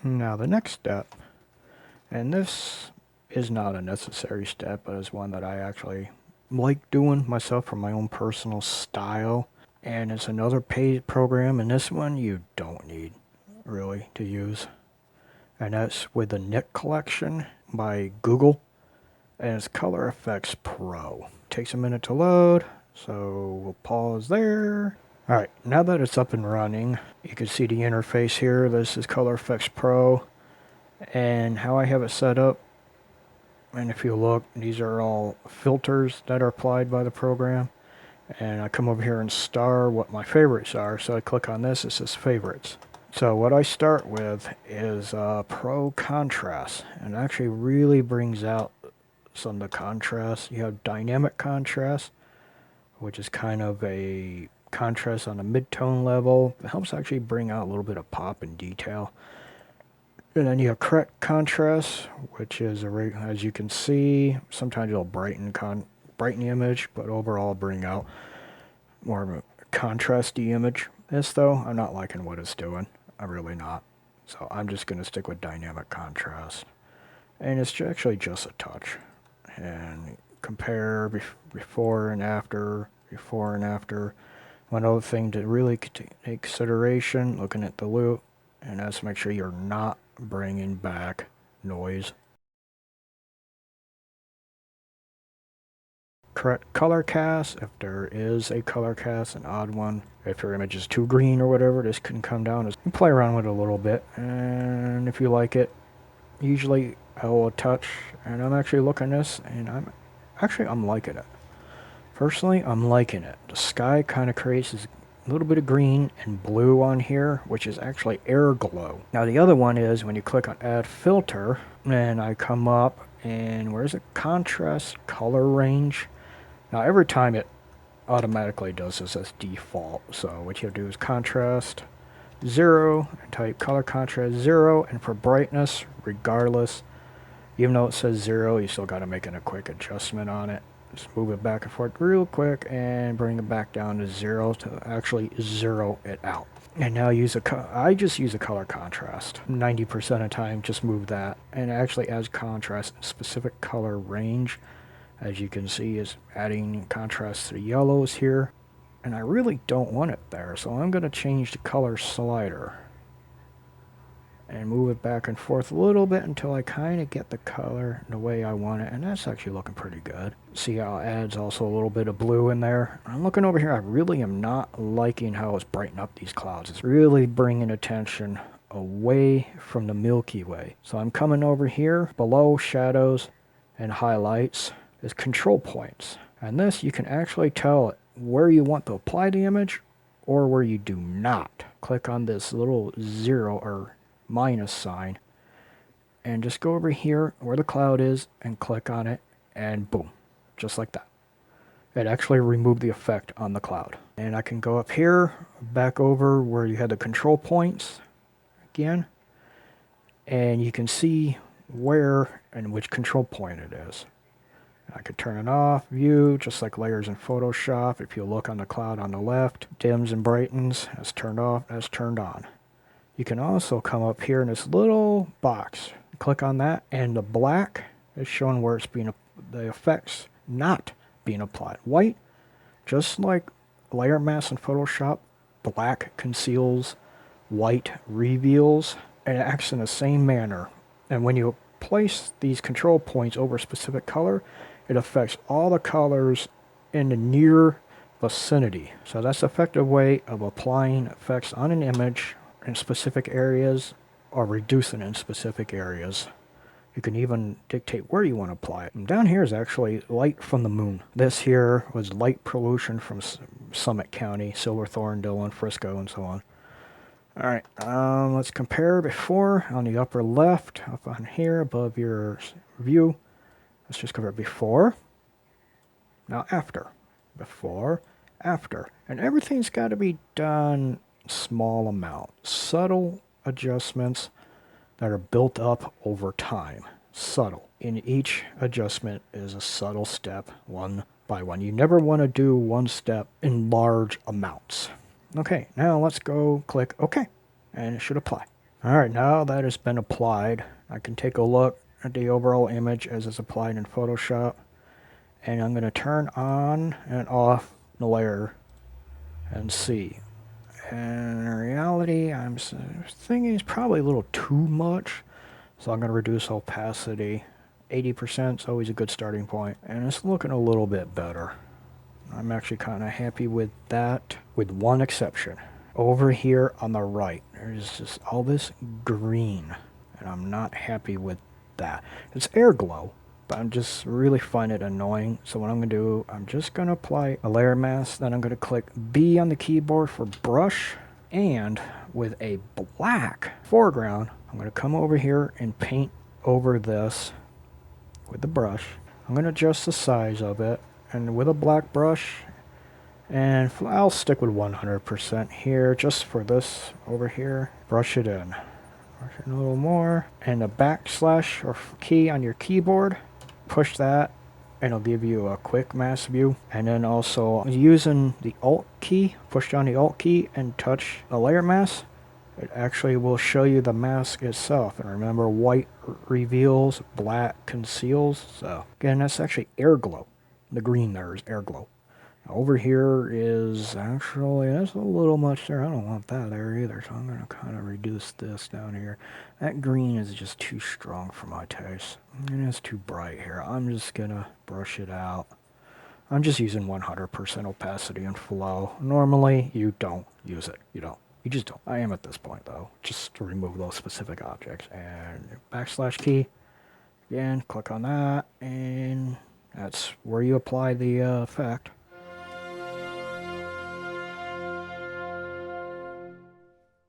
Now the next step, and this is not a necessary step, but is one that I actually like doing myself for my own personal style. And it's another paid program, and this one you don't need really to use. And that's with the Nick Collection by Google, and it's Color Efex Pro. Takes a minute to load, so we'll pause there. Alright, now that it's up and running, you can see the interface here. This is Color Efex Pro, and how I have it set up. And if you look, these are all filters that are applied by the program. And I come over here and star what my favorites are. So I click on this, it says favorites. So what I start with is Pro Contrast, and it actually really brings out some of the contrast. You have dynamic contrast, which is kind of a contrast on a mid-tone level. It helps actually bring out a little bit of pop and detail. And then you have correct contrast, which is, as you can see, sometimes it'll brighten the image, but overall bring out more of a contrasty image. This though, I'm not liking what it's doing. I'm really not. So I'm just going to stick with dynamic contrast. And it's actually just a touch. And compare before and after, before and after. One other thing to really take consideration, looking at the loop, and that's to make sure you're not bringing back noise. Correct color cast, if there is a color cast, an odd one. If your image is too green or whatever, this can come down. You play around with it a little bit, and if you like it, usually I will touch, and I'm actually looking at this, and I'm liking it. Personally, I'm liking it. The sky kind of creates this little bit of green and blue on here, which is actually air glow. Now the other one is when you click on add filter, and I come up, and where's the contrast color range? Now every time it automatically does this as default. So what you have to do is contrast 0 and type color contrast 0, and for brightness, regardless, even though it says 0, you still got to make a quick adjustment on it. Just move it back and forth real quick and bring it back down to 0 to actually zero it out. And now I just use a color contrast. 90% of the time, just move that, and it actually adds contrast in specific color range. As you can see, is adding contrast to the yellows here, and I really don't want it there, so I'm going to change the color slider and move it back and forth a little bit until I kind of get the color the way I want it, and that's actually looking pretty good. See how it adds also a little bit of blue in there. I'm looking over here, I really am not liking how it's brightening up these clouds. It's really bringing attention away from the Milky Way. So I'm coming over here, below shadows and highlights is control points. And this, you can actually tell it where you want to apply the image or where you do not. Click on this little 0 or minus sign and just go over here where the cloud is and click on it, and boom, just like that. It actually removed the effect on the cloud. And I can go up here, back over where you had the control points again, and you can see where and which control point it is. I could turn it off, view, just like layers in Photoshop. If you look on the cloud on the left, dims and brightens, that's turned off, that's turned on. You can also come up here in this little box, click on that, and the black is showing where it's being, the effects not being applied. White, just like layer mask in Photoshop, black conceals, white reveals, and it acts in the same manner. And when you place these control points over a specific color, it affects all the colors in the near vicinity. So that's an effective way of applying effects on an image in specific areas or reducing in specific areas. You can even dictate where you want to apply it. And down here is actually light from the moon. This here was light pollution from Summit County, Silverthorne, Dillon, Frisco, and so on. Alright, let's compare before on the upper left, up on here above your view. Let's just compare before, now after, before, after. And everything's got to be done small amount, subtle adjustments that are built up over time. Subtle. In each adjustment is a subtle step, one by one. You never want to do one step in large amounts. Okay, now let's go click OK, and it should apply. Alright, now that has been applied, I can take a look at the overall image as it's applied in Photoshop. And I'm going to turn on and off the layer and see. And in reality, I'm thinking it's probably a little too much. So I'm going to reduce opacity. 80% is always a good starting point. And it's looking a little bit better. I'm actually kind of happy with that, with one exception. Over here on the right, there's just all this green. And I'm not happy with that. It's air glow, but I'm just really find it annoying. So what I'm going to do, I'm just going to apply a layer mask. Then I'm going to click B on the keyboard for brush. And with a black foreground, I'm going to come over here and paint over this with the brush. I'm going to adjust the size of it. And with a black brush, and I'll stick with 100% here just for this over here. Brush it in. Brush it in a little more. And the backslash or key on your keyboard, push that and it'll give you a quick mask view. And then also using the Alt key, push down the Alt key and touch a layer mask. It actually will show you the mask itself. And remember, white reveals, black conceals. So again, that's actually air glow. The green there is air glow. Over here is actually, that's a little much there. I don't want that there either, so I'm going to kind of reduce this down here. That green is just too strong for my taste. And it's too bright here. I'm just going to brush it out. I'm just using 100% opacity and flow. Normally, you don't use it. You don't. You just don't. I am at this point, though, just to remove those specific objects. And backslash key. Again, click on that, and that's where you apply the effect.